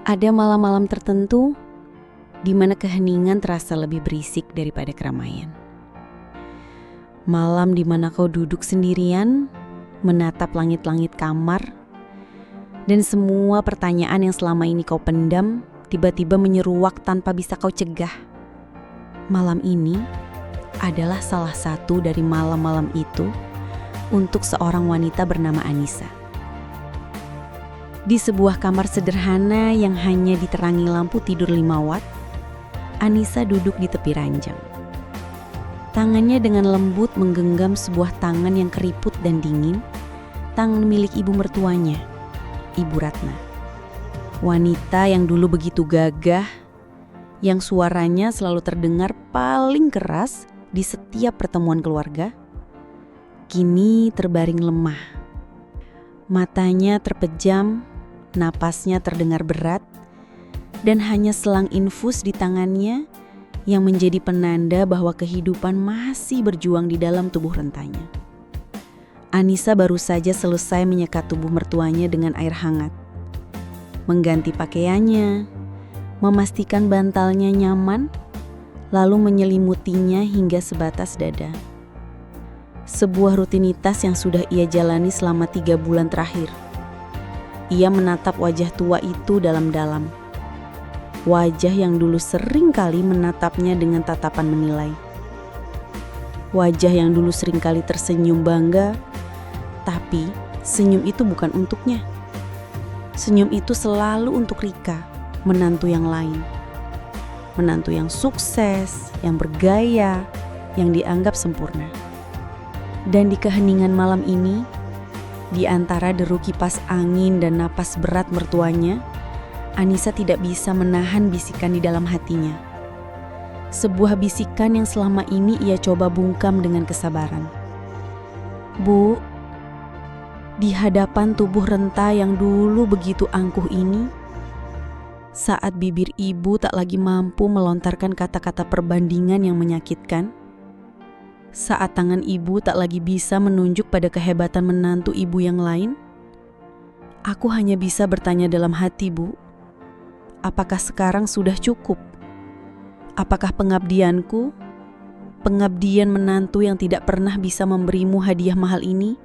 Ada malam-malam tertentu di mana keheningan terasa lebih berisik daripada keramaian. Malam di mana kau duduk sendirian, menatap langit-langit kamar, dan semua pertanyaan yang selama ini kau pendam tiba-tiba menyeruak tanpa bisa kau cegah. Malam ini adalah salah satu dari malam-malam itu untuk seorang wanita bernama Anissa. Di sebuah kamar sederhana yang hanya diterangi lampu tidur 5 watt, Anissa duduk di tepi ranjang. Tangannya dengan lembut menggenggam sebuah tangan yang keriput dan dingin, tangan milik ibu mertuanya, Ibu Ratna. Wanita yang dulu begitu gagah, yang suaranya selalu terdengar paling keras di setiap pertemuan keluarga, kini terbaring lemah. Matanya terpejam, napasnya terdengar berat, dan hanya selang infus di tangannya yang menjadi penanda bahwa kehidupan masih berjuang di dalam tubuh rentanya. Anissa baru saja selesai menyekat tubuh mertuanya dengan air hangat, mengganti pakaiannya, memastikan bantalnya nyaman, lalu menyelimutinya hingga sebatas dada. Sebuah rutinitas yang sudah ia jalani selama 3 bulan terakhir. Ia menatap wajah tua itu dalam-dalam. Wajah yang dulu sering kali menatapnya dengan tatapan menilai. Wajah yang dulu sering kali tersenyum bangga, tapi senyum itu bukan untuknya. Senyum itu selalu untuk Rika, menantu yang lain. Menantu yang sukses, yang bergaya, yang dianggap sempurna. Dan di keheningan malam ini, di antara deru kipas angin dan napas berat mertuanya, Anissa tidak bisa menahan bisikan di dalam hatinya. Sebuah bisikan yang selama ini ia coba bungkam dengan kesabaran. Bu, di hadapan tubuh renta yang dulu begitu angkuh ini, saat bibir ibu tak lagi mampu melontarkan kata-kata perbandingan yang menyakitkan, saat tangan ibu tak lagi bisa menunjuk pada kehebatan menantu ibu yang lain, aku hanya bisa bertanya dalam hati, Bu, apakah sekarang sudah cukup? Apakah pengabdianku, pengabdian menantu yang tidak pernah bisa memberimu hadiah mahal ini,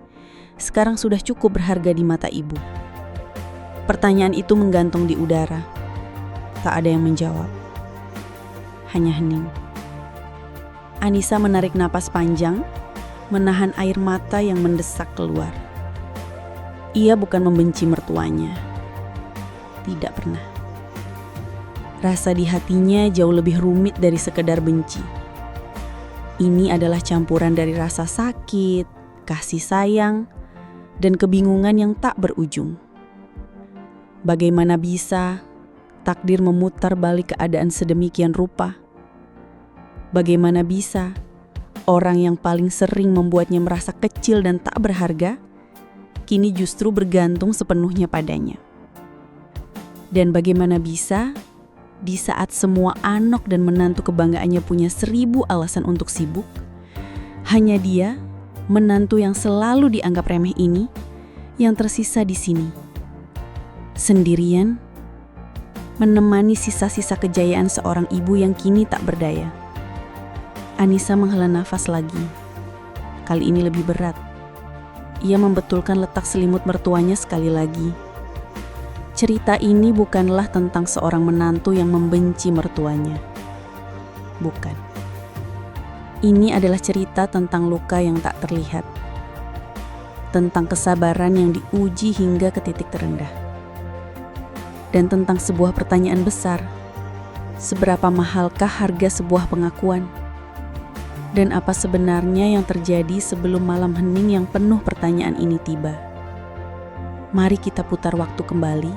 sekarang sudah cukup berharga di mata ibu? Pertanyaan itu menggantung di udara. Tak ada yang menjawab. Hanya hening. Anissa menarik napas panjang, menahan air mata yang mendesak keluar. Ia bukan membenci mertuanya. Tidak pernah. Rasa di hatinya jauh lebih rumit dari sekedar benci. Ini adalah campuran dari rasa sakit, kasih sayang, dan kebingungan yang tak berujung. Bagaimana bisa takdir memutar balik keadaan sedemikian rupa? Bagaimana bisa orang yang paling sering membuatnya merasa kecil dan tak berharga, kini justru bergantung sepenuhnya padanya? Dan bagaimana bisa di saat semua anak dan menantu kebanggaannya punya 1000 alasan untuk sibuk, hanya dia, menantu yang selalu dianggap remeh ini, yang tersisa di sini, sendirian, menemani sisa-sisa kejayaan seorang ibu yang kini tak berdaya. Anissa menghela nafas lagi. Kali ini lebih berat. Ia membetulkan letak selimut mertuanya sekali lagi. Cerita ini bukanlah tentang seorang menantu yang membenci mertuanya. Bukan. Ini adalah cerita tentang luka yang tak terlihat. Tentang kesabaran yang diuji hingga ke titik terendah. Dan tentang sebuah pertanyaan besar. Seberapa mahalkah harga sebuah pengakuan? Dan apa sebenarnya yang terjadi sebelum malam hening yang penuh pertanyaan ini tiba? Mari kita putar waktu kembali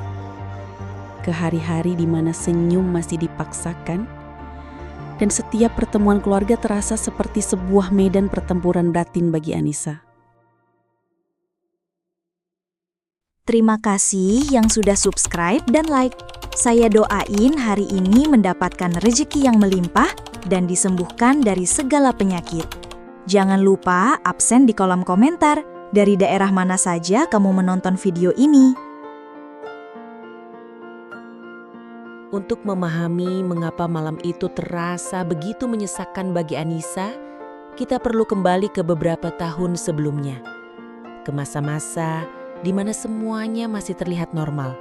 ke hari-hari di mana senyum masih dipaksakan dan setiap pertemuan keluarga terasa seperti sebuah medan pertempuran batin bagi Anissa. Terima kasih yang sudah subscribe dan like. Saya doain hari ini mendapatkan rezeki yang melimpah dan disembuhkan dari segala penyakit. Jangan lupa absen di kolom komentar dari daerah mana saja kamu menonton video ini. untuk memahami mengapa malam itu terasa begitu menyesakkan bagi Anissa, kita perlu kembali ke beberapa tahun sebelumnya. Ke masa-masa di mana semuanya masih terlihat normal.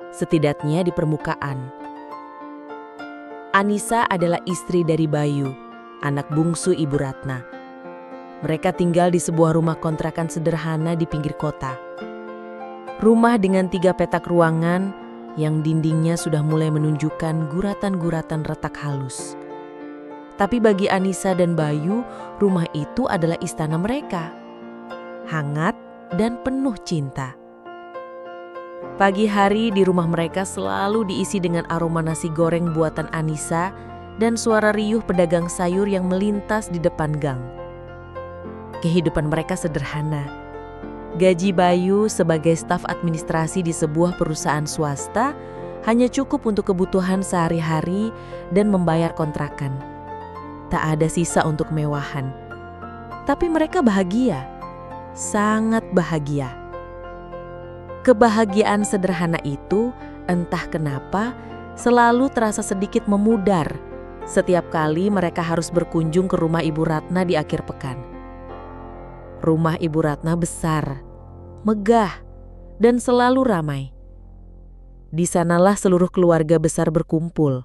Setidaknya di permukaan. Anissa adalah istri dari Bayu, anak bungsu Ibu Ratna. Mereka tinggal di sebuah rumah kontrakan sederhana di pinggir kota. Rumah dengan 3 petak ruangan yang dindingnya sudah mulai menunjukkan guratan-guratan retak halus. Tapi bagi Anissa dan Bayu, rumah itu adalah istana mereka. Hangat dan penuh cinta. Pagi hari di rumah mereka selalu diisi dengan aroma nasi goreng buatan Anissa dan suara riuh pedagang sayur yang melintas di depan gang. Kehidupan mereka sederhana. Gaji Bayu sebagai staf administrasi di sebuah perusahaan swasta hanya cukup untuk kebutuhan sehari-hari dan membayar kontrakan. Tak ada sisa untuk kemewahan. Tapi mereka bahagia, sangat bahagia. Kebahagiaan sederhana itu entah kenapa selalu terasa sedikit memudar setiap kali mereka harus berkunjung ke rumah Ibu Ratna di akhir pekan. Rumah Ibu Ratna besar, megah, dan selalu ramai. Di sanalah seluruh keluarga besar berkumpul,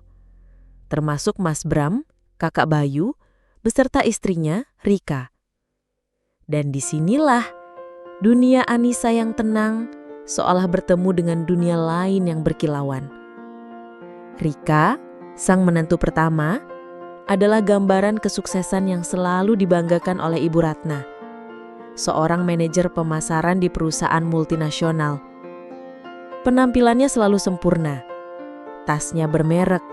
termasuk Mas Bram, kakak Bayu, beserta istrinya, Rika. Dan disinilah dunia Anissa yang tenang seolah bertemu dengan dunia lain yang berkilauan. Rika, sang menantu pertama, adalah gambaran kesuksesan yang selalu dibanggakan oleh Ibu Ratna. Seorang manajer pemasaran di perusahaan multinasional. Penampilannya selalu sempurna. Tasnya bermerek,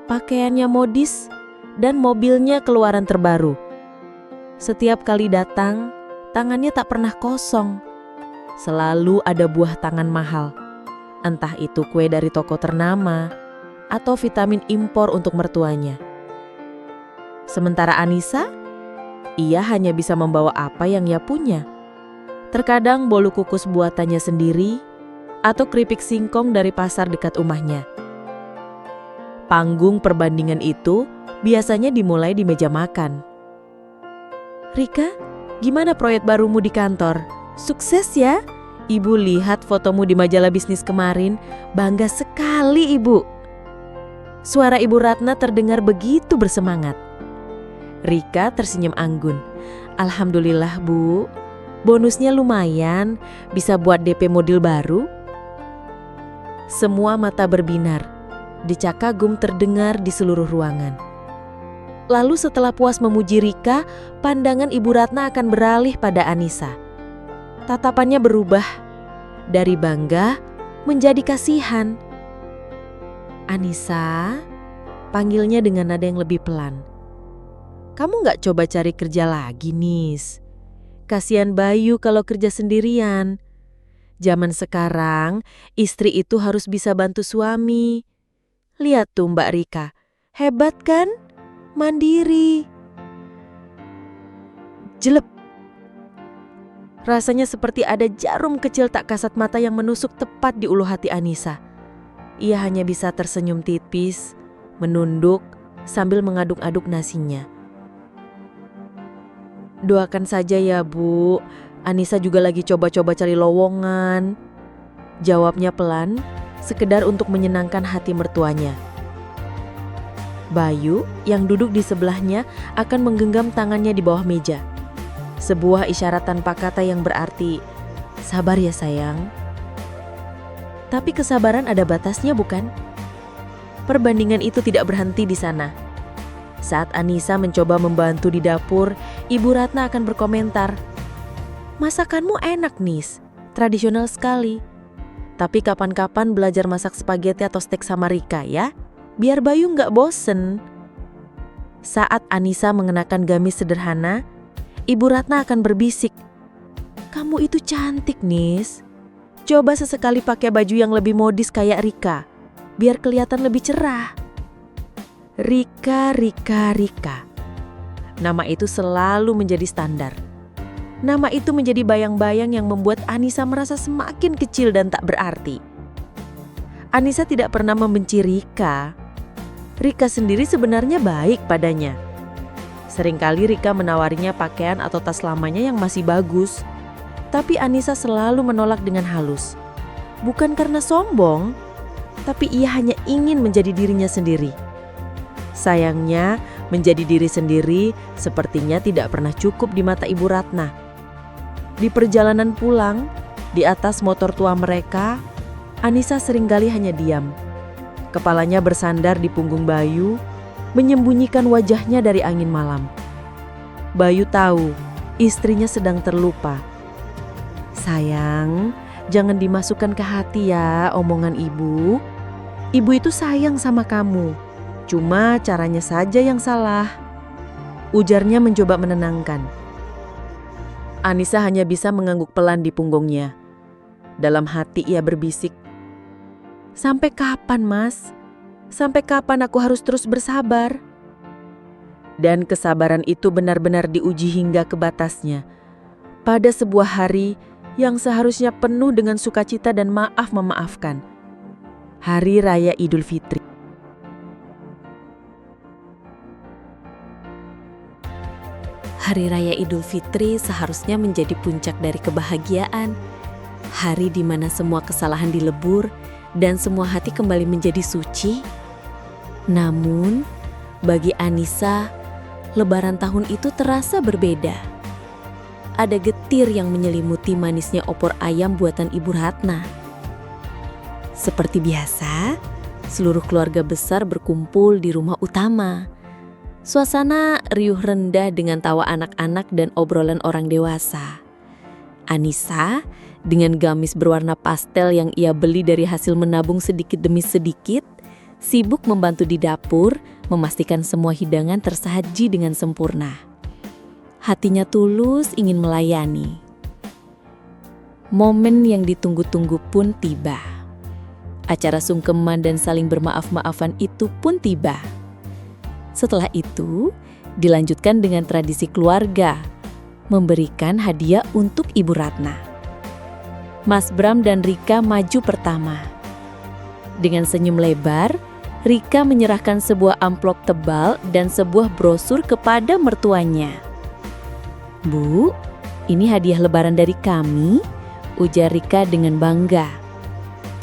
pakaiannya modis, dan mobilnya keluaran terbaru. Setiap kali datang, tangannya tak pernah kosong. Selalu ada buah tangan mahal. Entah itu kue dari toko ternama atau vitamin impor untuk mertuanya. Sementara Anissa, ia hanya bisa membawa apa yang ia punya. Terkadang bolu kukus buatannya sendiri atau keripik singkong dari pasar dekat rumahnya. Panggung perbandingan itu biasanya dimulai di meja makan. "Rika, gimana proyek barumu di kantor? Sukses ya? Ibu lihat fotomu di majalah bisnis kemarin, bangga sekali ibu." Suara Ibu Ratna terdengar begitu bersemangat. Rika tersenyum anggun. "Alhamdulillah Bu, bonusnya lumayan, bisa buat DP mobil baru." Semua mata berbinar, decak kagum terdengar di seluruh ruangan. Lalu setelah puas memuji Rika, pandangan Ibu Ratna akan beralih pada Anissa. Tatapannya berubah, dari bangga menjadi kasihan. "Anissa," panggilnya dengan nada yang lebih pelan. "Kamu gak coba cari kerja lagi, Nis? Kasihan Bayu kalau kerja sendirian. Zaman sekarang, istri itu harus bisa bantu suami. Lihat tuh Mbak Rika, hebat kan? Mandiri." Jelek. Rasanya seperti ada jarum kecil tak kasat mata yang menusuk tepat di ulu hati Anissa. Ia hanya bisa tersenyum tipis, menunduk sambil mengaduk-aduk nasinya. "Doakan saja ya Bu, Anissa juga lagi coba-coba cari lowongan," jawabnya pelan, sekedar untuk menyenangkan hati mertuanya. Bayu yang duduk di sebelahnya akan menggenggam tangannya di bawah meja. Sebuah isyarat tanpa kata yang berarti, "Sabar ya sayang." Tapi kesabaran ada batasnya bukan? Perbandingan itu tidak berhenti di sana. Saat Anissa mencoba membantu di dapur, Ibu Ratna akan berkomentar, "Masakanmu enak Nis, tradisional sekali. Tapi kapan-kapan belajar masak spaghetti atau steak sama Rika ya, biar Bayu nggak bosen." Saat Anissa mengenakan gamis sederhana, Ibu Ratna akan berbisik, "Kamu itu cantik Nis. Coba sesekali pakai baju yang lebih modis kayak Rika, biar kelihatan lebih cerah." Rika, Rika, Rika. Nama itu selalu menjadi standar. Nama itu menjadi bayang-bayang yang membuat Anissa merasa semakin kecil dan tak berarti. Anissa tidak pernah membenci Rika. Rika sendiri sebenarnya baik padanya. Seringkali Rika menawarinya pakaian atau tas lamanya yang masih bagus. Tapi Anissa selalu menolak dengan halus. Bukan karena sombong, tapi ia hanya ingin menjadi dirinya sendiri. Sayangnya, menjadi diri sendiri sepertinya tidak pernah cukup di mata Ibu Ratna. Di perjalanan pulang, di atas motor tua mereka, Anissa seringkali hanya diam. Kepalanya bersandar di punggung Bayu, menyembunyikan wajahnya dari angin malam. Bayu tahu istrinya sedang terlupa. "Sayang, jangan dimasukkan ke hati ya omongan ibu. Ibu itu sayang sama kamu. Cuma caranya saja yang salah," ujarnya mencoba menenangkan. Anissa hanya bisa mengangguk pelan di punggungnya. Dalam hati ia berbisik, "Sampai kapan, Mas? Sampai kapan aku harus terus bersabar?" Dan kesabaran itu benar-benar diuji hingga ke batasnya. Pada sebuah hari yang seharusnya penuh dengan sukacita dan maaf memaafkan. Hari Raya Idul Fitri. Hari Raya Idul Fitri seharusnya menjadi puncak dari kebahagiaan. Hari di mana semua kesalahan dilebur dan semua hati kembali menjadi suci. Namun, bagi Anissa, Lebaran tahun itu terasa berbeda. Ada getir yang menyelimuti manisnya opor ayam buatan Ibu Ratna. Seperti biasa, seluruh keluarga besar berkumpul di rumah utama. Suasana riuh rendah dengan tawa anak-anak dan obrolan orang dewasa. Anissa, dengan gamis berwarna pastel yang ia beli dari hasil menabung sedikit demi sedikit, sibuk membantu di dapur, memastikan semua hidangan tersaji dengan sempurna. Hatinya tulus ingin melayani. Momen yang ditunggu-tunggu pun tiba. Acara sungkeman dan saling bermaaf-maafan itu pun tiba. Setelah itu, dilanjutkan dengan tradisi keluarga, memberikan hadiah untuk Ibu Ratna. Mas Bram dan Rika maju pertama. Dengan senyum lebar, Rika menyerahkan sebuah amplop tebal dan sebuah brosur kepada mertuanya. "Bu, ini hadiah lebaran dari kami," ujar Rika dengan bangga.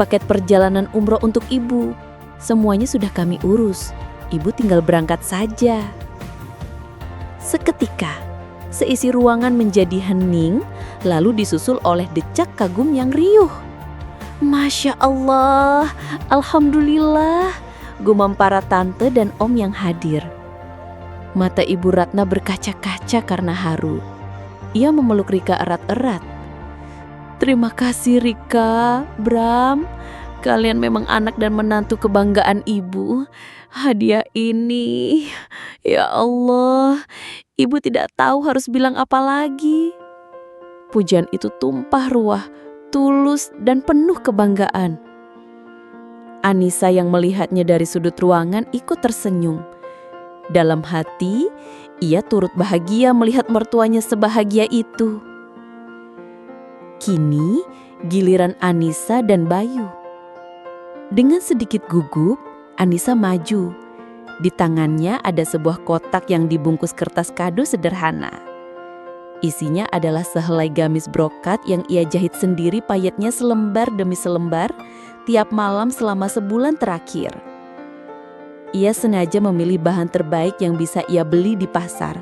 "Paket perjalanan umroh untuk ibu. Semuanya sudah kami urus. Ibu tinggal berangkat saja." Seketika, seisi ruangan menjadi hening, lalu disusul oleh decak kagum yang riuh. "Masya Allah, Alhamdulillah," gumam para tante dan om yang hadir. Mata Ibu Ratna berkaca-kaca karena haru. Ia memeluk Rika erat-erat. "Terima kasih Rika, Bram. Kalian memang anak dan menantu kebanggaan ibu. Hadiah ini, ya Allah, ibu tidak tahu harus bilang apa lagi." Pujian itu tumpah ruah, tulus dan penuh kebanggaan. Anissa yang melihatnya dari sudut ruangan ikut tersenyum. Dalam hati, ia turut bahagia melihat mertuanya sebahagia itu. Kini, giliran Anissa dan Bayu. Dengan sedikit gugup, Anissa maju. Di tangannya ada sebuah kotak yang dibungkus kertas kado sederhana. Isinya adalah sehelai gamis brokat yang ia jahit sendiri payetnya selembar demi selembar tiap malam selama sebulan terakhir. Ia sengaja memilih bahan terbaik yang bisa ia beli di pasar,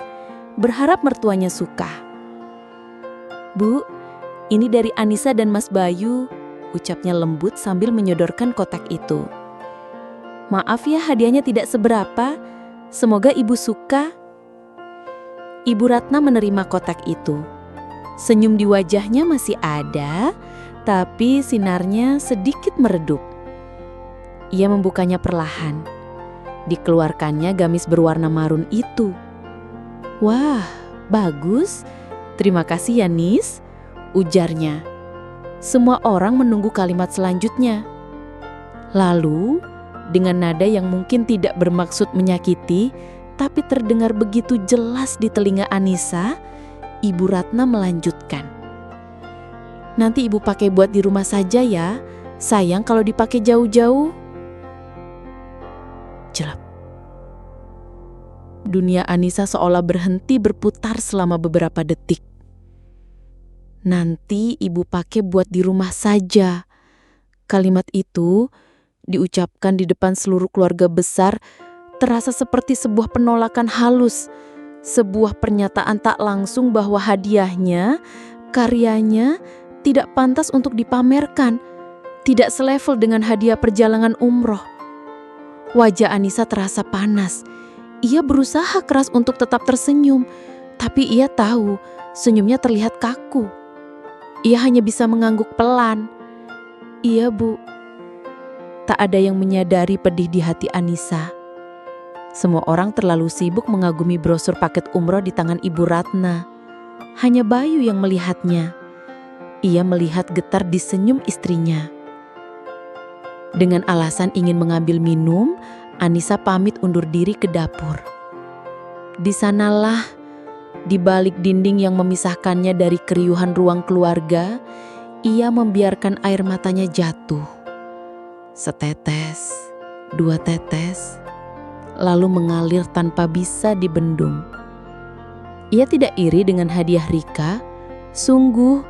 berharap mertuanya suka. "Bu, ini dari Anissa dan Mas Bayu," ucapnya lembut sambil menyodorkan kotak itu. "Maaf ya hadiahnya tidak seberapa, semoga ibu suka." Ibu Ratna menerima kotak itu. Senyum di wajahnya masih ada, tapi sinarnya sedikit meredup. Ia membukanya perlahan. Dikeluarkannya gamis berwarna marun itu. "Wah, bagus. Terima kasih ya, Nis," ujarnya. Semua orang menunggu kalimat selanjutnya. Lalu, dengan nada yang mungkin tidak bermaksud menyakiti, tapi terdengar begitu jelas di telinga Anissa, Ibu Ratna melanjutkan. "Nanti ibu pakai buat di rumah saja ya. Sayang kalau dipakai jauh-jauh. Jelap. Dunia Anissa seolah berhenti berputar selama beberapa detik. Nanti ibu pakai buat di rumah saja. Kalimat itu diucapkan di depan seluruh keluarga besar, terasa seperti sebuah penolakan halus, sebuah pernyataan tak langsung bahwa hadiahnya, karyanya tidak pantas untuk dipamerkan, tidak selevel dengan hadiah perjalanan umroh. Wajah Anissa terasa panas. Ia berusaha keras untuk tetap tersenyum, tapi ia tahu senyumnya terlihat kaku. Ia hanya bisa mengangguk pelan. Iya, Bu. Tak ada yang menyadari pedih di hati Anissa. Semua orang terlalu sibuk mengagumi brosur paket umroh di tangan Ibu Ratna. Hanya Bayu yang melihatnya. Ia melihat getar di senyum istrinya. Dengan alasan ingin mengambil minum, Anissa pamit undur diri ke dapur. Di sanalah, di balik dinding yang memisahkannya dari keriuhan ruang keluarga, ia membiarkan air matanya jatuh. Setetes, dua tetes, lalu mengalir tanpa bisa dibendung. Ia tidak iri dengan hadiah Rika. Sungguh,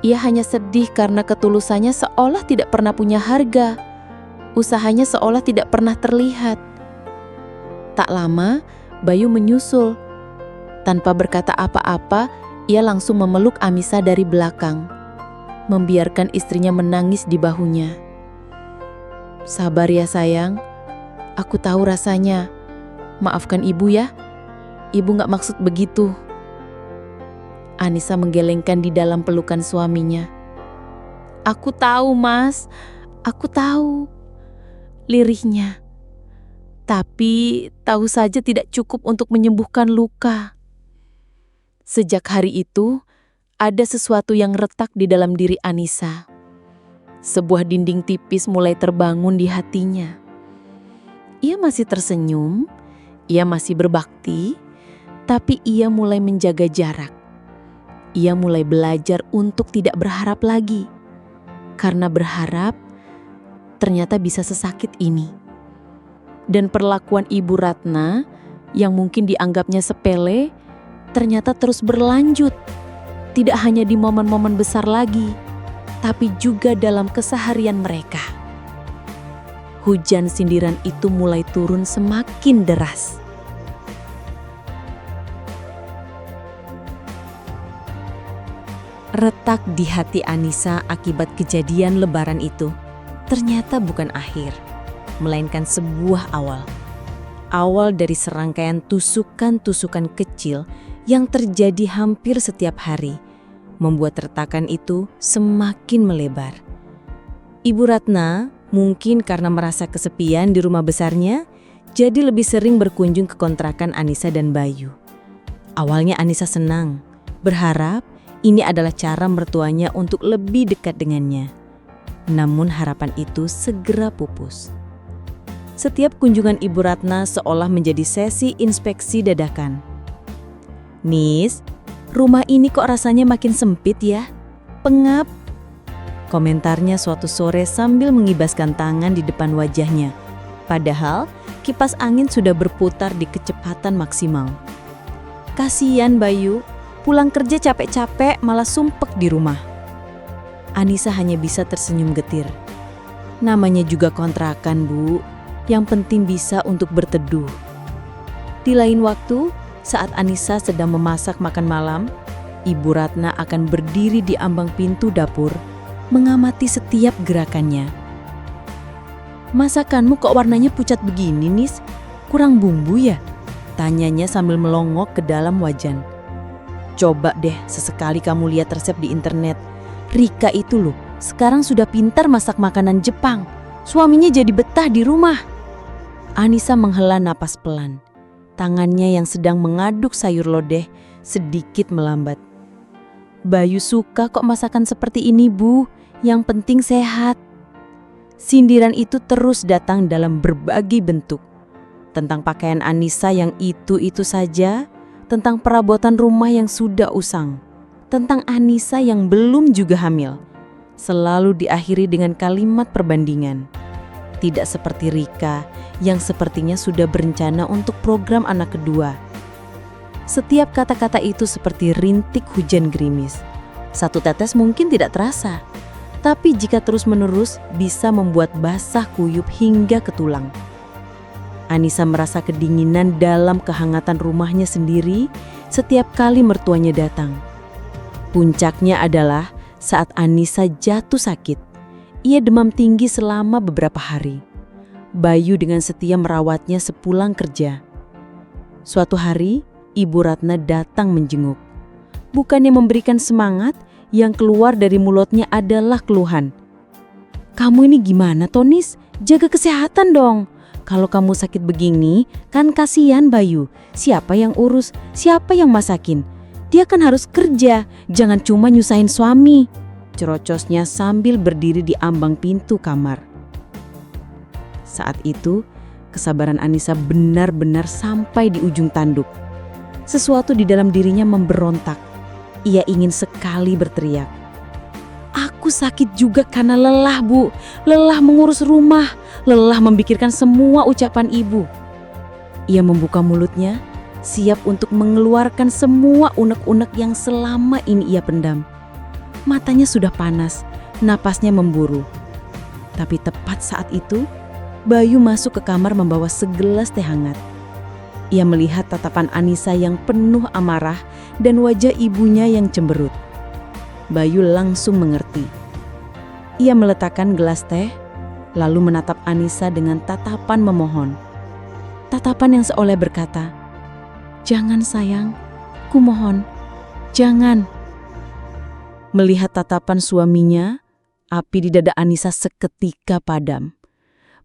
ia hanya sedih karena ketulusannya seolah tidak pernah punya harga. Usahanya seolah tidak pernah terlihat. Tak lama, Bayu menyusul. Tanpa berkata apa-apa, ia langsung memeluk Amisa dari belakang, membiarkan istrinya menangis di bahunya. Sabar ya sayang, aku tahu rasanya. Maafkan ibu ya, ibu gak maksud begitu. Anissa menggelengkan di dalam pelukan suaminya. Aku tahu mas, aku tahu. Lirihnya. Tapi tahu saja tidak cukup untuk menyembuhkan luka. Sejak hari itu, ada sesuatu yang retak di dalam diri Anissa. Sebuah dinding tipis mulai terbangun di hatinya. Ia masih tersenyum, ia masih berbakti, tapi ia mulai menjaga jarak. Ia mulai belajar untuk tidak berharap lagi. Karena berharap, ternyata bisa sesakit ini. Dan perlakuan Ibu Ratna yang mungkin dianggapnya sepele, ternyata terus berlanjut. Tidak hanya di momen-momen besar lagi, tapi juga dalam keseharian mereka. Hujan sindiran itu mulai turun semakin deras. Retak di hati Anissa akibat kejadian Lebaran itu ternyata bukan akhir, melainkan sebuah awal. Awal dari serangkaian tusukan-tusukan kecil yang terjadi hampir setiap hari, membuat retakan itu semakin melebar. Ibu Ratna mungkin karena merasa kesepian di rumah besarnya, jadi lebih sering berkunjung ke kontrakan Anissa dan Bayu. Awalnya Anissa senang, berharap ini adalah cara mertuanya untuk lebih dekat dengannya. Namun harapan itu segera pupus. Setiap kunjungan Ibu Ratna seolah menjadi sesi inspeksi dadakan. Nis, rumah ini kok rasanya makin sempit ya? Pengap. Komentarnya suatu sore sambil mengibaskan tangan di depan wajahnya. Padahal kipas angin sudah berputar di kecepatan maksimal. Kasian Bayu, pulang kerja capek-capek malah sumpek di rumah. Anissa hanya bisa tersenyum getir. Namanya juga kontrakan, Bu. Yang penting bisa untuk berteduh. Di lain waktu, saat Anissa sedang memasak makan malam, Ibu Ratna akan berdiri di ambang pintu dapur, mengamati setiap gerakannya. Masakanmu kok warnanya pucat begini, Nis? Kurang bumbu ya? Tanyanya sambil melongok ke dalam wajan. Coba deh sesekali kamu lihat resep di internet. Rika itu loh, sekarang sudah pintar masak makanan Jepang. Suaminya jadi betah di rumah. Anissa menghela napas pelan. Tangannya yang sedang mengaduk sayur lodeh sedikit melambat. Bayu suka kok masakan seperti ini, Bu. Yang penting sehat. Sindiran itu terus datang dalam berbagai bentuk. Tentang pakaian Anissa yang itu-itu saja, tentang perabotan rumah yang sudah usang, tentang Anissa yang belum juga hamil, selalu diakhiri dengan kalimat perbandingan. Tidak seperti Rika yang sepertinya sudah berencana untuk program anak kedua. Setiap kata-kata itu seperti rintik hujan gerimis. Satu tetes mungkin tidak terasa, tapi jika terus-menerus bisa membuat basah kuyup hingga ke tulang. Anissa merasa kedinginan dalam kehangatan rumahnya sendiri setiap kali mertuanya datang. Puncaknya adalah saat Anissa jatuh sakit. Ia demam tinggi selama beberapa hari. Bayu dengan setia merawatnya sepulang kerja. Suatu hari, Ibu Ratna datang menjenguk. Bukannya memberikan semangat, yang keluar dari mulutnya adalah keluhan. "Kamu ini gimana, Tonis? Jaga kesehatan dong. Kalau kamu sakit begini, kan kasihan Bayu. Siapa yang urus? Siapa yang masakin? Dia kan harus kerja, jangan cuma nyusahin suami," cerocosnya sambil berdiri di ambang pintu kamar. Saat itu, kesabaran Anissa benar-benar sampai di ujung tanduk. Sesuatu di dalam dirinya memberontak. Ia ingin sekali berteriak. "Aku sakit juga karena lelah, Bu. Lelah mengurus rumah, lelah memikirkan semua ucapan ibu." Ia membuka mulutnya, siap untuk mengeluarkan semua unek-unek yang selama ini ia pendam. Matanya sudah panas, napasnya memburu. Tapi tepat saat itu, Bayu masuk ke kamar membawa segelas teh hangat. Ia melihat tatapan Anissa yang penuh amarah dan wajah ibunya yang cemberut. Bayu langsung mengerti. Ia meletakkan gelas teh, lalu menatap Anissa dengan tatapan memohon. Tatapan yang seolah berkata, "Jangan sayang, kumohon, jangan." Melihat tatapan suaminya, api di dada Anissa seketika padam.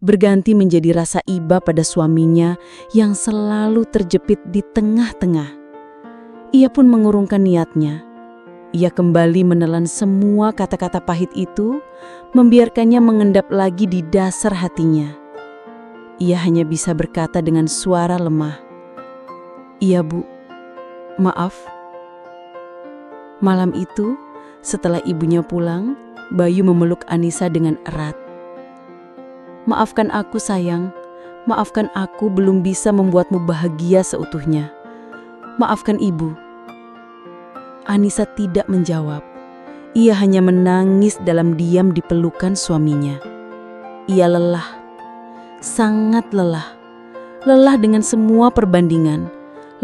Berganti menjadi rasa iba pada suaminya yang selalu terjepit di tengah-tengah. Ia pun mengurungkan niatnya. Ia kembali menelan semua kata-kata pahit itu, membiarkannya mengendap lagi di dasar hatinya. Ia hanya bisa berkata dengan suara lemah, "Iya, Bu, maaf." Malam itu, setelah ibunya pulang, Bayu memeluk Anissa dengan erat. "Maafkan aku sayang, maafkan aku belum bisa membuatmu bahagia seutuhnya. Maafkan ibu." Anissa tidak menjawab. Ia hanya menangis dalam diam di pelukan suaminya. Ia lelah, sangat lelah. Lelah dengan semua perbandingan,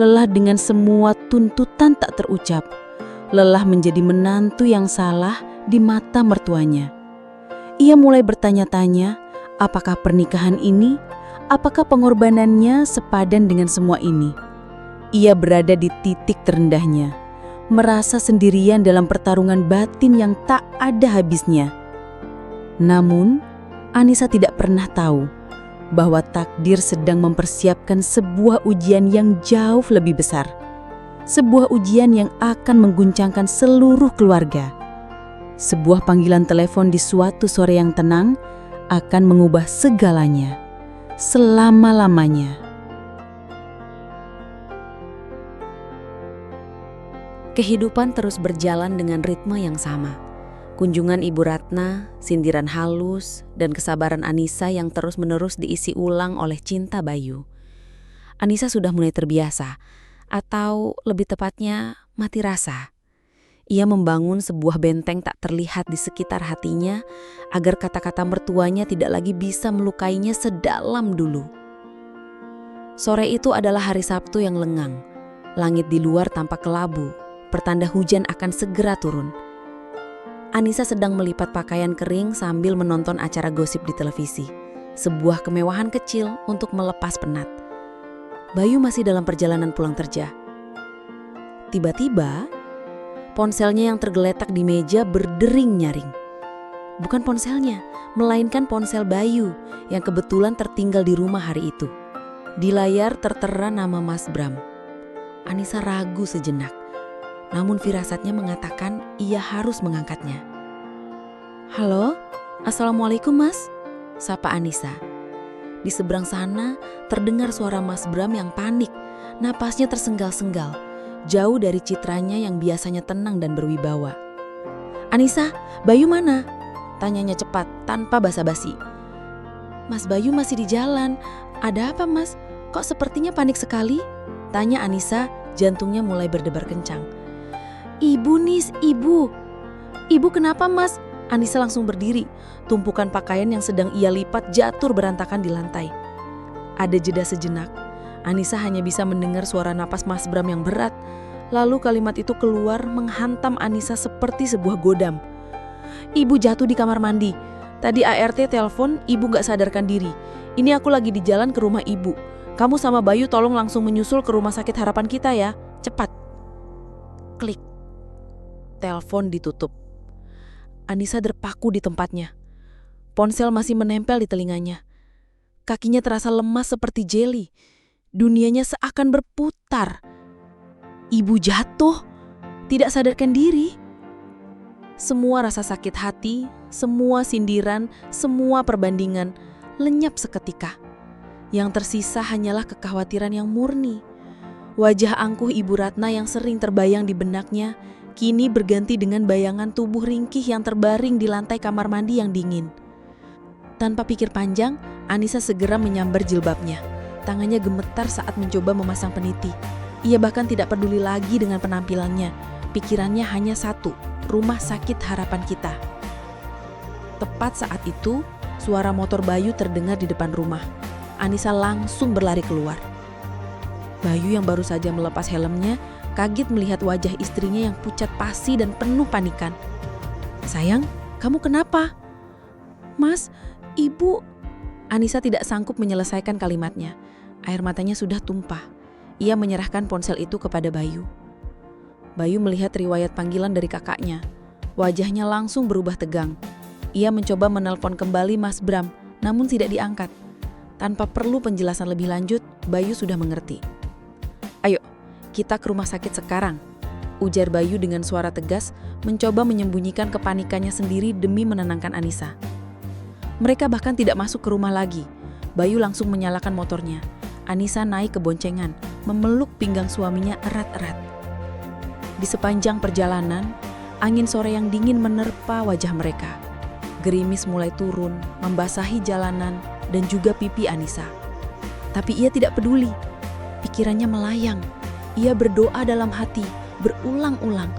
lelah dengan semua tuntutan tak terucap, lelah menjadi menantu yang salah di mata mertuanya. Ia mulai bertanya-tanya, apakah pernikahan ini, apakah pengorbanannya sepadan dengan semua ini? Ia berada di titik terendahnya, merasa sendirian dalam pertarungan batin yang tak ada habisnya. Namun, Anissa tidak pernah tahu bahwa takdir sedang mempersiapkan sebuah ujian yang jauh lebih besar. Sebuah ujian yang akan mengguncangkan seluruh keluarga. Sebuah panggilan telepon di suatu sore yang tenang akan mengubah segalanya, selama-lamanya. Kehidupan terus berjalan dengan ritme yang sama. Kunjungan Ibu Ratna, sindiran halus, dan kesabaran Anissa yang terus-menerus diisi ulang oleh cinta Bayu. Anissa sudah mulai terbiasa, atau lebih tepatnya mati rasa. Ia membangun sebuah benteng tak terlihat di sekitar hatinya agar kata-kata mertuanya tidak lagi bisa melukainya sedalam dulu. Sore itu adalah hari Sabtu yang lengang. Langit di luar tampak kelabu, pertanda hujan akan segera turun. Anissa sedang melipat pakaian kering sambil menonton acara gosip di televisi. Sebuah kemewahan kecil untuk melepas penat. Bayu masih dalam perjalanan pulang kerja. Tiba-tiba, ponselnya yang tergeletak di meja berdering nyaring. Bukan ponselnya, melainkan ponsel Bayu yang kebetulan tertinggal di rumah hari itu. Di layar tertera nama Mas Bram. Anissa ragu sejenak, namun firasatnya mengatakan ia harus mengangkatnya. "Halo, Assalamualaikum Mas," sapa Anissa. Di seberang sana terdengar suara Mas Bram yang panik, napasnya tersenggal-senggal, jauh dari citranya yang biasanya tenang dan berwibawa. "Anissa, Bayu mana?" Tanyanya cepat, tanpa basa-basi. Mas Bayu masih di jalan. Ada apa, Mas? Kok sepertinya panik sekali? Tanya Anissa, jantungnya mulai berdebar kencang. Ibu Nis, ibu. Ibu kenapa, Mas? Anissa langsung berdiri. Tumpukan pakaian yang sedang ia lipat jatuh berantakan di lantai. Ada jeda sejenak. Anissa hanya bisa mendengar suara napas Mas Bram yang berat. Lalu kalimat itu keluar menghantam Anissa seperti sebuah godam. Ibu jatuh di kamar mandi. Tadi ART telepon, ibu gak sadarkan diri. Ini aku lagi di jalan ke rumah ibu. Kamu sama Bayu tolong langsung menyusul ke rumah sakit harapan kita ya. Cepat. Klik. Telepon ditutup. Anissa terpaku di tempatnya. Ponsel masih menempel di telinganya. Kakinya terasa lemas seperti jeli. Dunianya seakan berputar. Ibu jatuh, tidak sadarkan diri. Semua rasa sakit hati, semua sindiran, semua perbandingan lenyap seketika. Yang tersisa hanyalah kekhawatiran yang murni. Wajah angkuh Ibu Ratna yang sering terbayang di benaknya kini berganti dengan bayangan tubuh ringkih yang terbaring di lantai kamar mandi yang dingin. Tanpa pikir panjang, Anissa segera menyambar jilbabnya. Tangannya gemetar saat mencoba memasang peniti. Ia bahkan tidak peduli lagi dengan penampilannya. Pikirannya hanya satu, rumah sakit harapan kita. Tepat saat itu, suara motor Bayu terdengar di depan rumah. Anissa langsung berlari keluar. Bayu yang baru saja melepas helmnya kaget melihat wajah istrinya yang pucat pasi dan penuh panikan. Sayang, kamu kenapa? Mas, ibu. Anissa tidak sanggup menyelesaikan kalimatnya. Air matanya sudah tumpah. Ia menyerahkan ponsel itu kepada Bayu. Bayu melihat riwayat panggilan dari kakaknya. Wajahnya langsung berubah tegang. Ia mencoba menelpon kembali Mas Bram, namun tidak diangkat. Tanpa perlu penjelasan lebih lanjut, Bayu sudah mengerti. Ayo, kita ke rumah sakit sekarang, ujar Bayu dengan suara tegas, mencoba menyembunyikan kepanikannya sendiri demi menenangkan Anissa. Mereka bahkan tidak masuk ke rumah lagi. Bayu langsung menyalakan motornya. Anissa naik ke boncengan, memeluk pinggang suaminya erat-erat. Di sepanjang perjalanan, angin sore yang dingin menerpa wajah mereka. Gerimis mulai turun, membasahi jalanan dan juga pipi Anissa. Tapi ia tidak peduli. Pikirannya melayang. Ia berdoa dalam hati, berulang-ulang.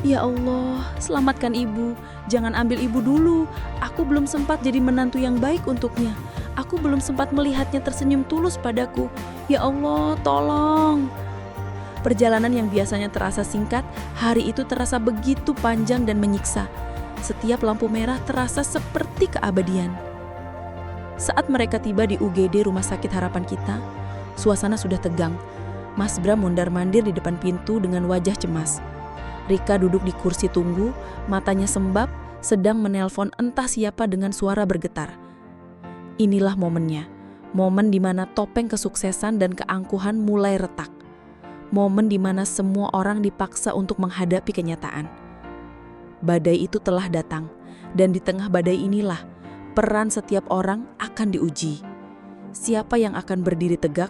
Ya Allah, selamatkan ibu. Jangan ambil ibu dulu. Aku belum sempat jadi menantu yang baik untuknya. Aku belum sempat melihatnya tersenyum tulus padaku. Ya Allah, tolong. Perjalanan yang biasanya terasa singkat, hari itu terasa begitu panjang dan menyiksa. Setiap lampu merah terasa seperti keabadian. Saat mereka tiba di UGD Rumah Sakit Harapan Kita, suasana sudah tegang. Mas Bram mondar-mandir di depan pintu dengan wajah cemas. Rika duduk di kursi tunggu, matanya sembab, sedang menelpon entah siapa dengan suara bergetar. Inilah momennya, momen di mana topeng kesuksesan dan keangkuhan mulai retak. Momen di mana semua orang dipaksa untuk menghadapi kenyataan. Badai itu telah datang, dan di tengah badai inilah peran setiap orang akan diuji. Siapa yang akan berdiri tegak,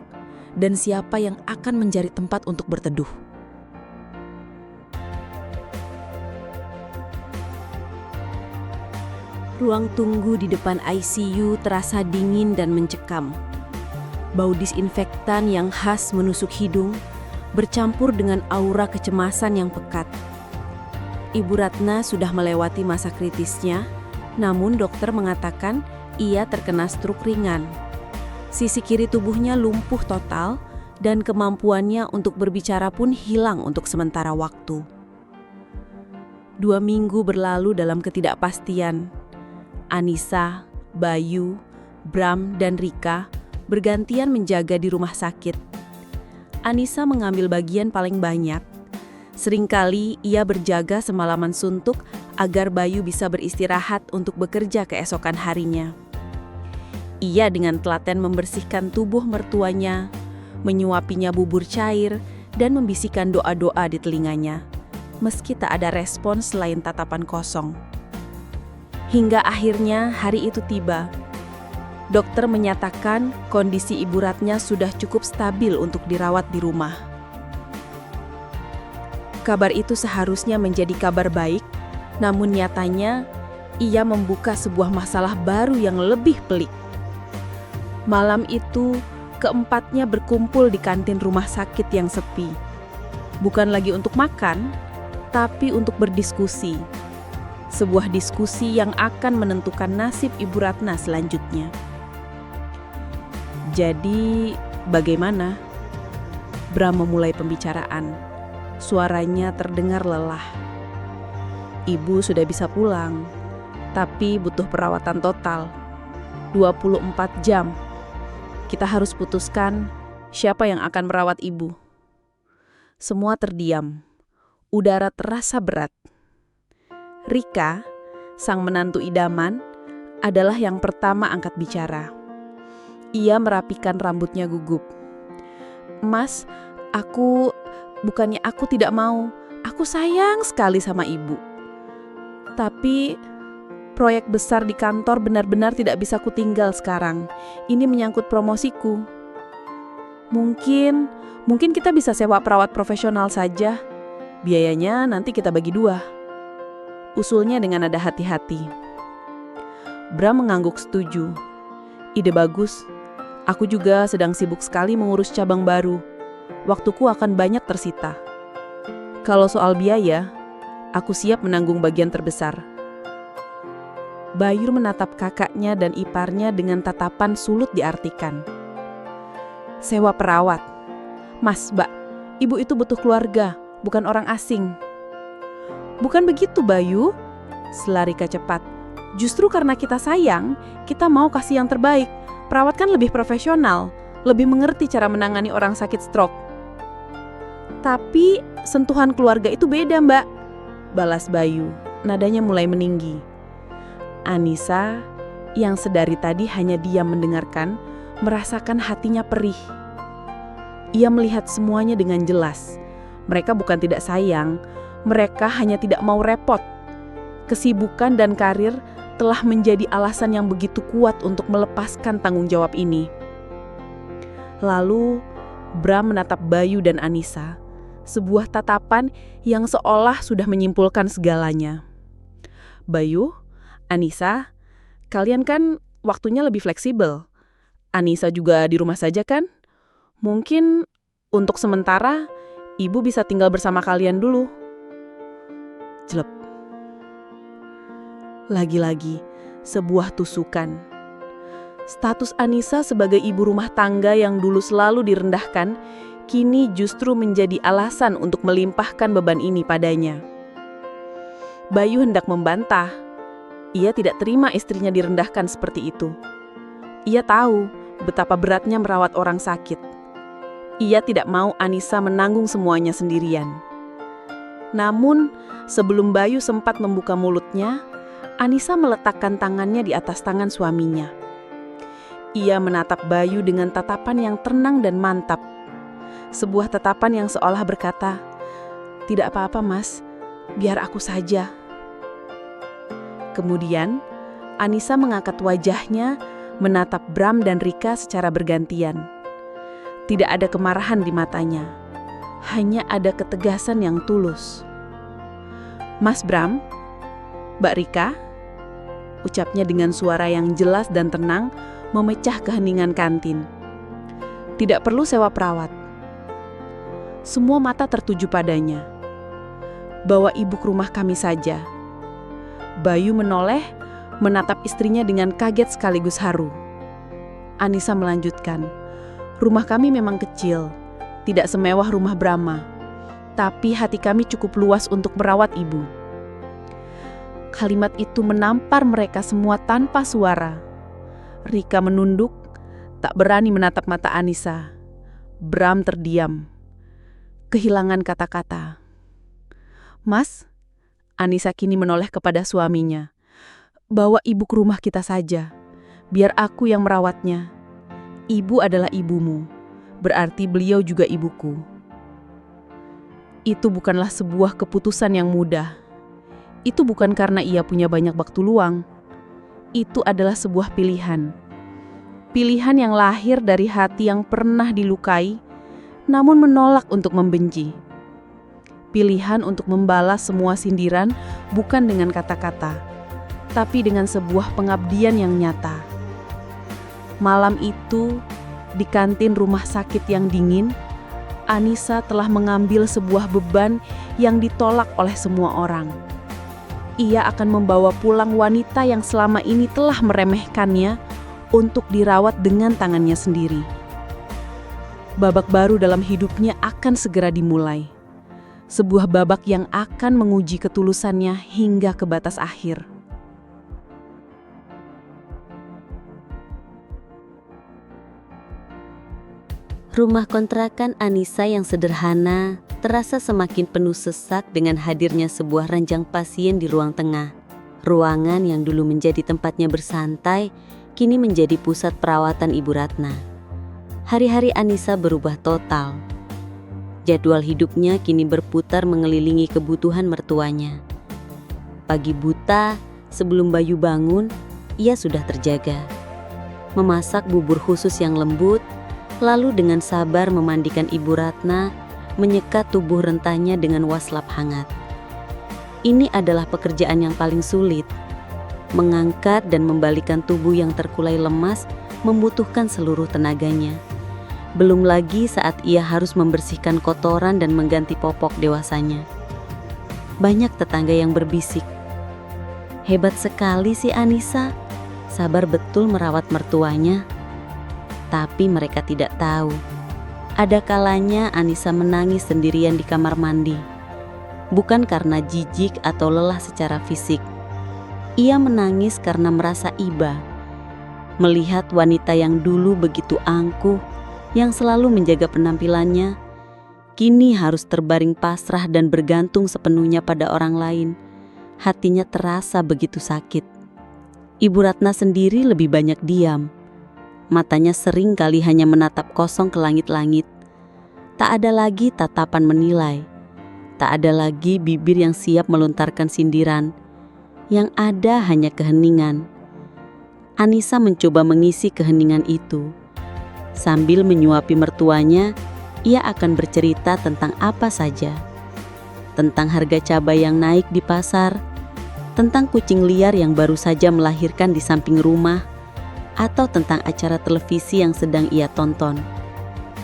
dan siapa yang akan mencari tempat untuk berteduh. Ruang tunggu di depan ICU terasa dingin dan mencekam. Bau disinfektan yang khas menusuk hidung, bercampur dengan aura kecemasan yang pekat. Ibu Ratna sudah melewati masa kritisnya, namun dokter mengatakan ia terkena stroke ringan. Sisi kiri tubuhnya lumpuh total dan kemampuannya untuk berbicara pun hilang untuk sementara waktu. 2 minggu berlalu dalam ketidakpastian. Anissa, Bayu, Bram, dan Rika bergantian menjaga di rumah sakit. Anissa mengambil bagian paling banyak. Seringkali ia berjaga semalaman suntuk agar Bayu bisa beristirahat untuk bekerja keesokan harinya. Ia dengan telaten membersihkan tubuh mertuanya, menyuapinya bubur cair, dan membisikkan doa-doa di telinganya, meski tak ada respons selain tatapan kosong. Hingga akhirnya hari itu tiba. Dokter menyatakan kondisi Ibu Ratna sudah cukup stabil untuk dirawat di rumah. Kabar itu seharusnya menjadi kabar baik, namun nyatanya ia membuka sebuah masalah baru yang lebih pelik. Malam itu, keempatnya berkumpul di kantin rumah sakit yang sepi. Bukan lagi untuk makan, tapi untuk berdiskusi. Sebuah diskusi yang akan menentukan nasib Ibu Ratna selanjutnya. Jadi, bagaimana? Bram memulai pembicaraan. Suaranya terdengar lelah. Ibu sudah bisa pulang, tapi butuh perawatan total. 24 jam. Kita harus putuskan siapa yang akan merawat ibu. Semua terdiam. Udara terasa berat. Rika, sang menantu idaman, adalah yang pertama angkat bicara. Ia merapikan rambutnya gugup. "Mas, bukannya aku tidak mau. Aku sayang sekali sama ibu. Tapi proyek besar di kantor benar-benar tidak bisa kutinggal sekarang. Ini menyangkut promosiku. Mungkin kita bisa sewa perawat profesional saja. Biayanya nanti kita bagi 2. Usulnya dengan nada hati-hati. Bram mengangguk setuju. Ide bagus. Aku juga sedang sibuk sekali mengurus cabang baru. Waktuku akan banyak tersita. Kalau soal biaya, aku siap menanggung bagian terbesar. Bayur menatap kakaknya dan iparnya dengan tatapan sulut diartikan. Sewa perawat. Mas, Mbak, ibu itu butuh keluarga, bukan orang asing. Bukan begitu, Bayu. Sela Rika cepat. Justru karena kita sayang, kita mau kasih yang terbaik. Perawat kan lebih profesional, lebih mengerti cara menangani orang sakit stroke. Tapi sentuhan keluarga itu beda, Mbak. Balas Bayu, nadanya mulai meninggi. Anissa, yang sedari tadi hanya diam mendengarkan, merasakan hatinya perih. Ia melihat semuanya dengan jelas. Mereka bukan tidak sayang, mereka hanya tidak mau repot. Kesibukan dan karir telah menjadi alasan yang begitu kuat untuk melepaskan tanggung jawab ini. Lalu, Bram menatap Bayu dan Anissa, sebuah tatapan yang seolah sudah menyimpulkan segalanya. Bayu, Anissa, kalian kan waktunya lebih fleksibel. Anissa juga di rumah saja kan? Mungkin untuk sementara, ibu bisa tinggal bersama kalian dulu. Jelep. Lagi-lagi, sebuah tusukan. Status Anissa sebagai ibu rumah tangga yang dulu selalu direndahkan, kini justru menjadi alasan untuk melimpahkan beban ini padanya. Bayu hendak membantah. Ia tidak terima istrinya direndahkan seperti itu. Ia tahu betapa beratnya merawat orang sakit. Ia tidak mau Anissa menanggung semuanya sendirian. Namun, sebelum Bayu sempat membuka mulutnya, Anissa meletakkan tangannya di atas tangan suaminya. Ia menatap Bayu dengan tatapan yang tenang dan mantap. Sebuah tatapan yang seolah berkata, "Tidak apa-apa, Mas, biar aku saja." Kemudian, Anissa mengangkat wajahnya, menatap Bram dan Rika secara bergantian. Tidak ada kemarahan di matanya, hanya ada ketegasan yang tulus. "Mas Bram, Mbak Rika," ucapnya dengan suara yang jelas dan tenang, memecah keheningan kantin. "Tidak perlu sewa perawat." Semua mata tertuju padanya. "Bawa ibu ke rumah kami saja." Bayu menoleh, menatap istrinya dengan kaget sekaligus haru. Anissa melanjutkan, "Rumah kami memang kecil, tidak semewah rumah Brahma, tapi hati kami cukup luas untuk merawat ibu." Kalimat itu menampar mereka semua tanpa suara. Rika menunduk, tak berani menatap mata Anissa. Bram terdiam, kehilangan kata-kata. "Mas," Anissa kini menoleh kepada suaminya, "bawa ibu ke rumah kita saja, biar aku yang merawatnya. Ibu adalah ibumu, berarti beliau juga ibuku." Itu bukanlah sebuah keputusan yang mudah. Itu bukan karena ia punya banyak waktu luang. Itu adalah sebuah pilihan. Pilihan yang lahir dari hati yang pernah dilukai, namun menolak untuk membenci. Pilihan untuk membalas semua sindiran bukan dengan kata-kata, tapi dengan sebuah pengabdian yang nyata. Malam itu, di kantin rumah sakit yang dingin, Anissa telah mengambil sebuah beban yang ditolak oleh semua orang. Ia akan membawa pulang wanita yang selama ini telah meremehkannya untuk dirawat dengan tangannya sendiri. Babak baru dalam hidupnya akan segera dimulai. Sebuah babak yang akan menguji ketulusannya hingga ke batas akhir. Rumah kontrakan Anissa yang sederhana terasa semakin penuh sesak dengan hadirnya sebuah ranjang pasien di ruang tengah. Ruangan yang dulu menjadi tempatnya bersantai, kini menjadi pusat perawatan Ibu Ratna. Hari-hari Anissa berubah total. Jadwal hidupnya kini berputar mengelilingi kebutuhan mertuanya. Pagi buta, sebelum Bayu bangun, ia sudah terjaga. Memasak bubur khusus yang lembut, lalu dengan sabar memandikan Ibu Ratna, menyekat tubuh rentahnya dengan waslap hangat. Ini adalah pekerjaan yang paling sulit. Mengangkat dan membalikan tubuh yang terkulai lemas membutuhkan seluruh tenaganya. Belum lagi saat ia harus membersihkan kotoran dan mengganti popok dewasanya. Banyak tetangga yang berbisik, "Hebat sekali si Anissa, sabar betul merawat mertuanya." Tapi mereka tidak tahu, ada kalanya Anissa menangis sendirian di kamar mandi. Bukan karena jijik atau lelah secara fisik. Ia menangis karena merasa iba. Melihat wanita yang dulu begitu angkuh, yang selalu menjaga penampilannya, kini harus terbaring pasrah dan bergantung sepenuhnya pada orang lain. Hatinya terasa begitu sakit. Ibu Ratna sendiri lebih banyak diam. Matanya sering kali hanya menatap kosong ke langit-langit. Tak ada lagi tatapan menilai. Tak ada lagi bibir yang siap melontarkan sindiran. Yang ada hanya keheningan. Anissa mencoba mengisi keheningan itu. Sambil menyuapi mertuanya, ia akan bercerita tentang apa saja. Tentang harga cabai yang naik di pasar, tentang kucing liar yang baru saja melahirkan di samping rumah, atau tentang acara televisi yang sedang ia tonton.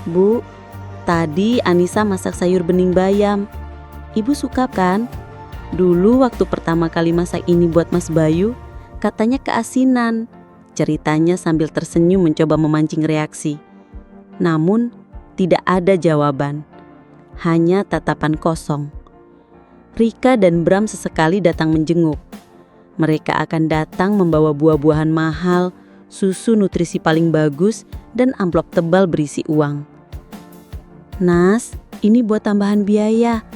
"Bu, tadi Anissa masak sayur bening bayam. Ibu suka kan? Dulu waktu pertama kali masak ini buat Mas Bayu, katanya keasinan," ceritanya sambil tersenyum mencoba memancing reaksi. Namun, tidak ada jawaban. Hanya tatapan kosong. Rika dan Bram sesekali datang menjenguk. Mereka akan datang membawa buah-buahan mahal, susu nutrisi paling bagus, dan amplop tebal berisi uang. "Nas, ini buat tambahan biaya.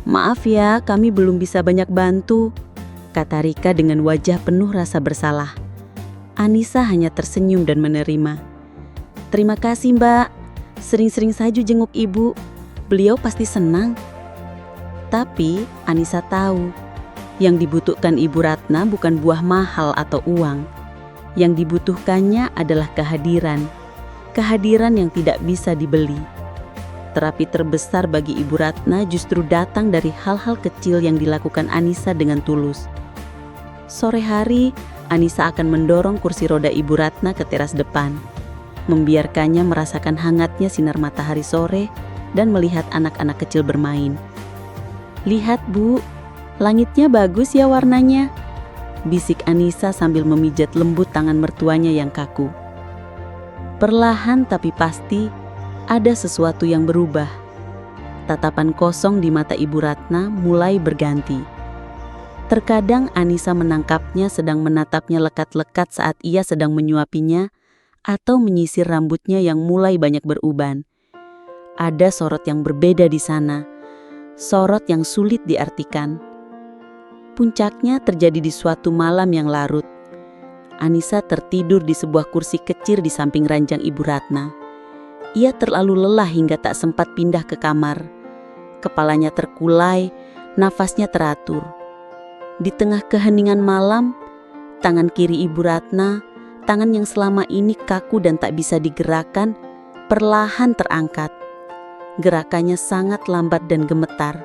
Maaf ya, kami belum bisa banyak bantu," kata Rika dengan wajah penuh rasa bersalah. Anissa hanya tersenyum dan menerima. "Terima kasih Mbak, sering-sering saja jenguk ibu, beliau pasti senang." Tapi Anissa tahu, yang dibutuhkan Ibu Ratna bukan buah mahal atau uang. Yang dibutuhkannya adalah kehadiran. Kehadiran yang tidak bisa dibeli. Terapi terbesar bagi Ibu Ratna justru datang dari hal-hal kecil yang dilakukan Anissa dengan tulus. Sore hari, Anissa akan mendorong kursi roda Ibu Ratna ke teras depan. Membiarkannya merasakan hangatnya sinar matahari sore dan melihat anak-anak kecil bermain. "Lihat Bu, langitnya bagus ya warnanya," bisik Anissa sambil memijat lembut tangan mertuanya yang kaku. Perlahan tapi pasti, ada sesuatu yang berubah. Tatapan kosong di mata Ibu Ratna mulai berganti. Terkadang Anissa menangkapnya sedang menatapnya lekat-lekat saat ia sedang menyuapinya atau menyisir rambutnya yang mulai banyak beruban. Ada sorot yang berbeda di sana, sorot yang sulit diartikan. Puncaknya terjadi di suatu malam yang larut. Anissa tertidur di sebuah kursi kecil di samping ranjang Ibu Ratna. Ia terlalu lelah hingga tak sempat pindah ke kamar. Kepalanya terkulai, nafasnya teratur. Di tengah keheningan malam, tangan kiri Ibu Ratna, tangan yang selama ini kaku dan tak bisa digerakkan, perlahan terangkat. Gerakannya sangat lambat dan gemetar.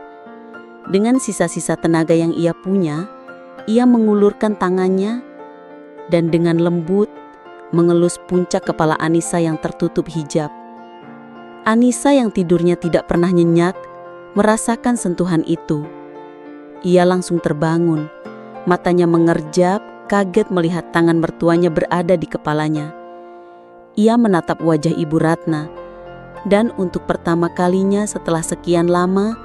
Dengan sisa-sisa tenaga yang ia punya, ia mengulurkan tangannya dan dengan lembut mengelus puncak kepala Anissa yang tertutup hijab. Anissa yang tidurnya tidak pernah nyenyak merasakan sentuhan itu. Ia langsung terbangun, matanya mengerjap, kaget melihat tangan mertuanya berada di kepalanya. Ia menatap wajah Ibu Ratna, dan untuk pertama kalinya setelah sekian lama,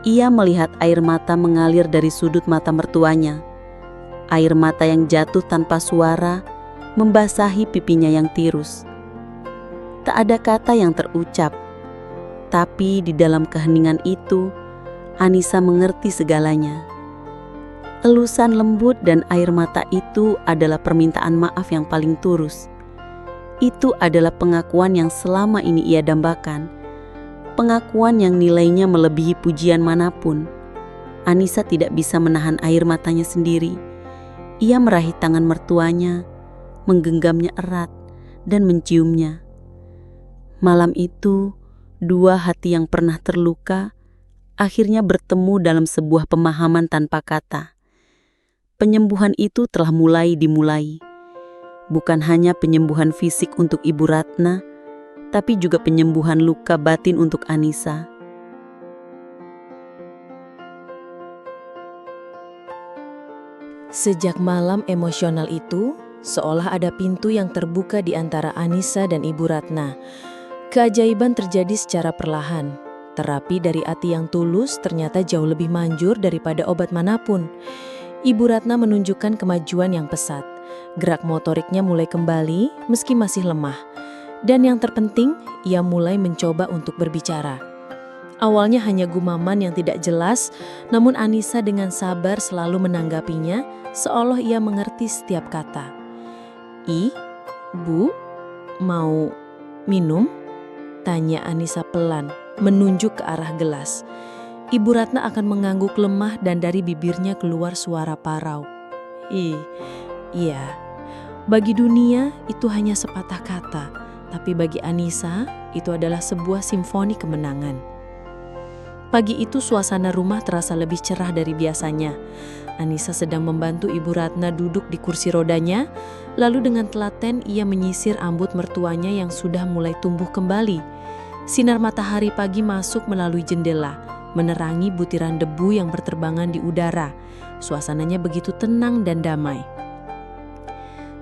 ia melihat air mata mengalir dari sudut mata mertuanya. Air mata yang jatuh tanpa suara, membasahi pipinya yang tirus. Tak ada kata yang terucap, tapi di dalam keheningan itu, Anissa mengerti segalanya. Elusan lembut dan air mata itu adalah permintaan maaf yang paling tulus. Itu adalah pengakuan yang selama ini ia dambakan. Pengakuan yang nilainya melebihi pujian manapun. Anissa tidak bisa menahan air matanya sendiri. Ia meraih tangan mertuanya, menggenggamnya erat, dan menciumnya. Malam itu, dua hati yang pernah terluka akhirnya bertemu dalam sebuah pemahaman tanpa kata. Penyembuhan itu telah dimulai. Bukan hanya penyembuhan fisik untuk Ibu Ratna, tapi juga penyembuhan luka batin untuk Anissa. Sejak malam emosional itu, seolah ada pintu yang terbuka di antara Anissa dan Ibu Ratna. Keajaiban terjadi secara perlahan. Terapi dari hati yang tulus ternyata jauh lebih manjur daripada obat manapun. Ibu Ratna menunjukkan kemajuan yang pesat. Gerak motoriknya mulai kembali meski masih lemah. Dan yang terpenting, ia mulai mencoba untuk berbicara. Awalnya hanya gumaman yang tidak jelas, namun Anissa dengan sabar selalu menanggapinya seolah ia mengerti setiap kata. Bu, mau minum? Tanya Anissa pelan, menunjuk ke arah gelas. Ibu Ratna akan mengangguk lemah dan dari bibirnya keluar suara parau. Iya. Bagi dunia itu hanya sepatah kata, tapi bagi Anissa itu adalah sebuah simfoni kemenangan. Pagi itu suasana rumah terasa lebih cerah dari biasanya. Anissa sedang membantu Ibu Ratna duduk di kursi rodanya, lalu dengan telaten ia menyisir rambut mertuanya yang sudah mulai tumbuh kembali. Sinar matahari pagi masuk melalui jendela, menerangi butiran debu yang berterbangan di udara. Suasananya begitu tenang dan damai.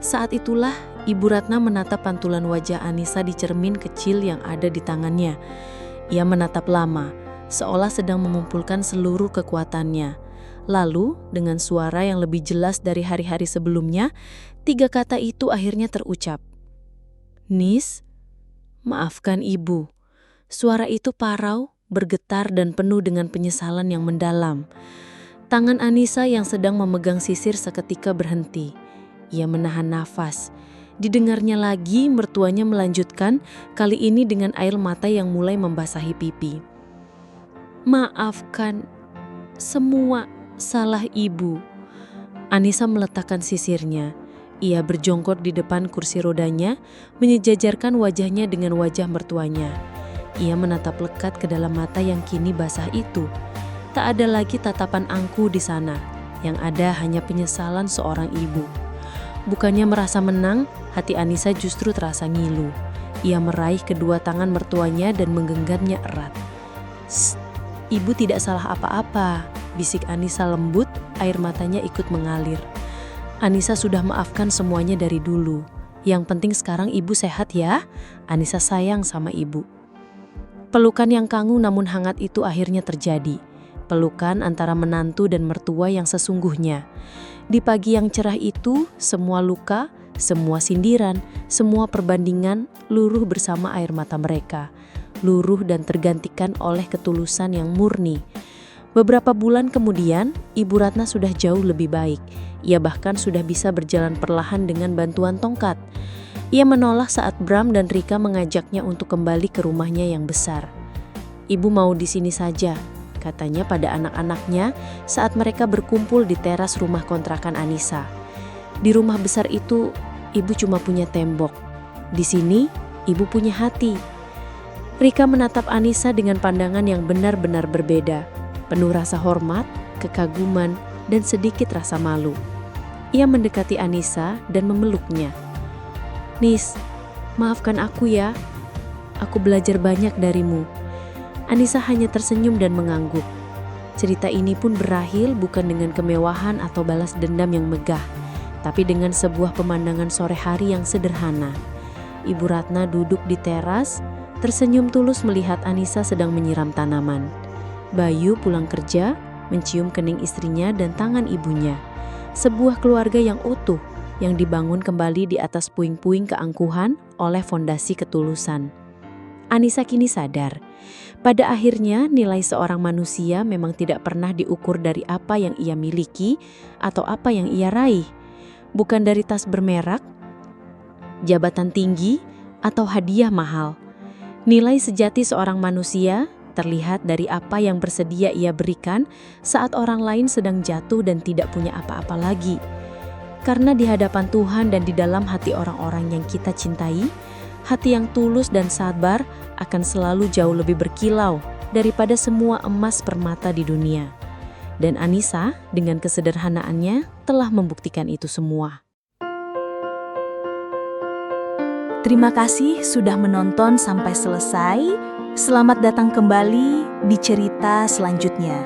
Saat itulah Ibu Ratna menatap pantulan wajah Anissa di cermin kecil yang ada di tangannya. Ia menatap lama, seolah sedang mengumpulkan seluruh kekuatannya. Lalu, dengan suara yang lebih jelas dari hari-hari sebelumnya, 3 kata itu akhirnya terucap. Nis, maafkan Ibu. Suara itu parau, bergetar dan penuh dengan penyesalan yang mendalam. Tangan Anissa yang sedang memegang sisir seketika berhenti. Ia menahan nafas. Didengarnya lagi, mertuanya melanjutkan, kali ini dengan air mata yang mulai membasahi pipi. Maafkan, semua salah Ibu. Anissa meletakkan sisirnya. Ia berjongkok di depan kursi rodanya, menyejajarkan wajahnya dengan wajah mertuanya. Ia menatap lekat ke dalam mata yang kini basah itu. Tak ada lagi tatapan angku di sana. Yang ada hanya penyesalan seorang ibu. Bukannya merasa menang, hati Anissa justru terasa ngilu. Ia meraih kedua tangan mertuanya dan menggenggamnya erat. Ibu tidak salah apa-apa, bisik Anissa lembut, air matanya ikut mengalir. Anissa sudah maafkan semuanya dari dulu. Yang penting sekarang Ibu sehat ya. Anissa sayang sama Ibu. Pelukan yang kangu namun hangat itu akhirnya terjadi. Pelukan antara menantu dan mertua yang sesungguhnya. Di pagi yang cerah itu, semua luka, semua sindiran, semua perbandingan luruh bersama air mata mereka. Luruh dan tergantikan oleh ketulusan yang murni. Beberapa bulan kemudian, Ibu Ratna sudah jauh lebih baik. Ia bahkan sudah bisa berjalan perlahan dengan bantuan tongkat. Ia menolak saat Bram dan Rika mengajaknya untuk kembali ke rumahnya yang besar. Ibu mau di sini saja, katanya pada anak-anaknya saat mereka berkumpul di teras rumah kontrakan Anissa. Di rumah besar itu, Ibu cuma punya tembok. Di sini, Ibu punya hati. Rika menatap Anissa dengan pandangan yang benar-benar berbeda. Penuh rasa hormat, kekaguman, dan sedikit rasa malu. Ia mendekati Anissa dan memeluknya. "Nis, maafkan aku ya. Aku belajar banyak darimu." Anissa hanya tersenyum dan mengangguk. Cerita ini pun berakhir bukan dengan kemewahan atau balas dendam yang megah, tapi dengan sebuah pemandangan sore hari yang sederhana. Ibu Ratna duduk di teras, tersenyum tulus melihat Anissa sedang menyiram tanaman. Bayu pulang kerja, mencium kening istrinya dan tangan ibunya. Sebuah keluarga yang utuh, yang dibangun kembali di atas puing-puing keangkuhan oleh fondasi ketulusan. Anissa kini sadar, pada akhirnya nilai seorang manusia memang tidak pernah diukur dari apa yang ia miliki atau apa yang ia raih. Bukan dari tas bermerek, jabatan tinggi, atau hadiah mahal. Nilai sejati seorang manusia terlihat dari apa yang bersedia ia berikan saat orang lain sedang jatuh dan tidak punya apa-apa lagi. Karena di hadapan Tuhan dan di dalam hati orang-orang yang kita cintai, hati yang tulus dan sabar akan selalu jauh lebih berkilau daripada semua emas permata di dunia. Dan Anissa dengan kesederhanaannya telah membuktikan itu semua. Terima kasih sudah menonton sampai selesai. Selamat datang kembali di cerita selanjutnya.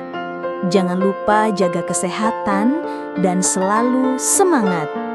Jangan lupa jaga kesehatan dan selalu semangat.